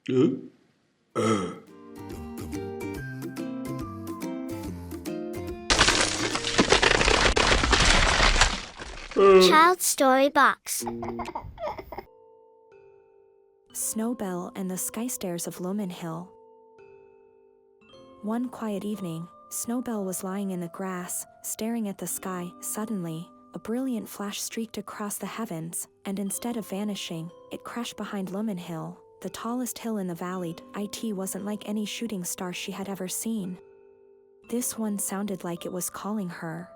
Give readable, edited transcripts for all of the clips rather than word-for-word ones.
Child Story Box. Snowbell and the Skystairs of Lumenhill. One quiet evening, Snowbell was lying in the grass, staring at the sky. Suddenly, a brilliant flash streaked across the heavens, and instead of vanishing, it crashed behind Lumenhill, the tallest hill in the valley. It wasn't like any shooting star she had ever seen. This one sounded like it was calling her.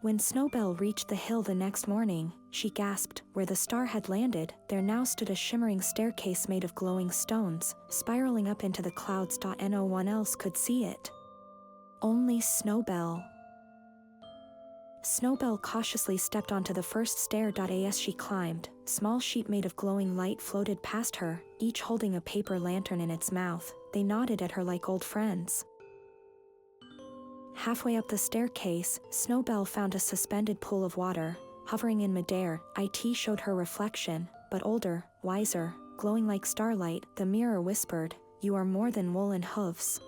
When Snowbell reached the hill the next morning, she gasped. Where the star had landed, there now stood a shimmering staircase made of glowing stones, spiraling up into the clouds. No one else could see it. Only Snowbell. Snowbell cautiously stepped onto the first stair. As she climbed, small sheep made of glowing light floated past her, each holding a paper lantern in its mouth. They nodded at her like old friends. Halfway up the staircase, Snowbell found a suspended pool of water, hovering in midair. It showed her reflection, but older, wiser, glowing like starlight. The mirror whispered, "You are more than wool and hooves."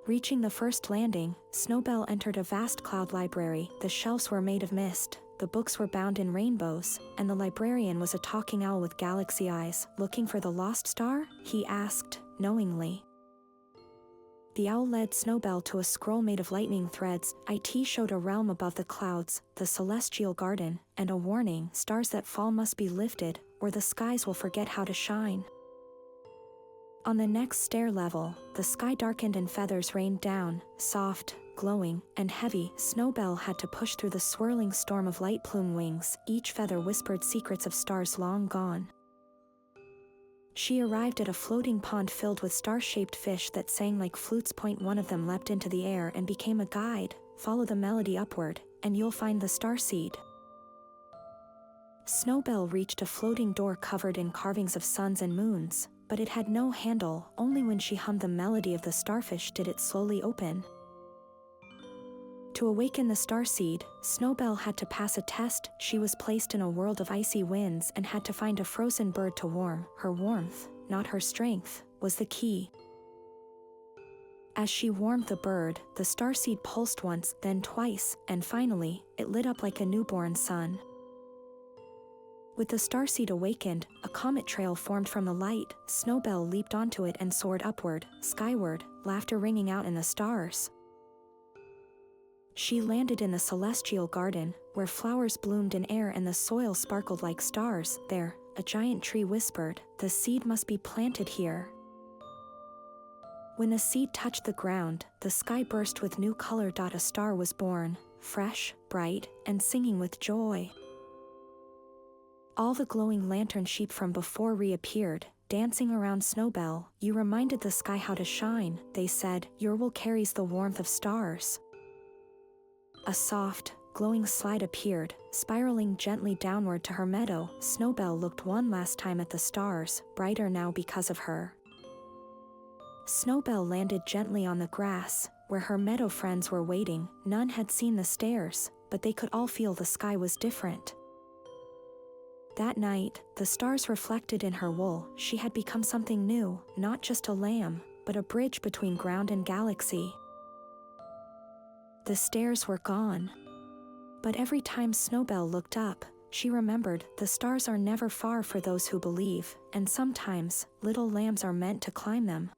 Reaching the first landing, Snowbell entered a vast cloud library. The shelves were made of mist, the books were bound in rainbows, and the librarian was a talking owl with galaxy eyes. "Looking for the lost star?" he asked, knowingly. The owl led Snowbell to a scroll made of lightning threads. It showed a realm above the clouds, the celestial garden, and a warning: stars that fall must be lifted, or the skies will forget how to shine. On the next stair level, the sky darkened and feathers rained down, soft, glowing, and heavy. Snowbell had to push through the swirling storm of light plume wings. Each feather whispered secrets of stars long gone. She arrived at a floating pond filled with star-shaped fish that sang like flutes. One of them leapt into the air and became a guide. "Follow the melody upward, and you'll find the starseed." Snowbell reached a floating door covered in carvings of suns and moons, but it had no handle. Only when she hummed the melody of the starfish did it slowly open. To awaken the starseed, Snowbell had to pass a test. She was placed in a world of icy winds and had to find a frozen bird to warm. Her warmth, not her strength, was the key. As she warmed the bird, the starseed pulsed once, then twice, and finally, it lit up like a newborn sun. With the starseed awakened, a comet trail formed from the light. Snowbell leaped onto it and soared upward, skyward, laughter ringing out in the stars. She landed in the celestial garden, where flowers bloomed in air and the soil sparkled like stars. There, a giant tree whispered, "The seed must be planted here." When the seed touched the ground, the sky burst with new color. A star was born, fresh, bright, and singing with joy. All the glowing lantern sheep from before reappeared, dancing around Snowbell. "You reminded the sky how to shine," they said. "Your wool carries the warmth of stars." A soft, glowing slide appeared, spiraling gently downward to her meadow. Snowbell looked one last time at the stars, brighter now because of her. Snowbell landed gently on the grass, where her meadow friends were waiting. None had seen the stairs, but they could all feel the sky was different. That night, the stars reflected in her wool. She had become something new, not just a lamb, but a bridge between ground and galaxy. The stairs were gone. But every time Snowbell looked up, she remembered the stars are never far for those who believe, and sometimes, little lambs are meant to climb them.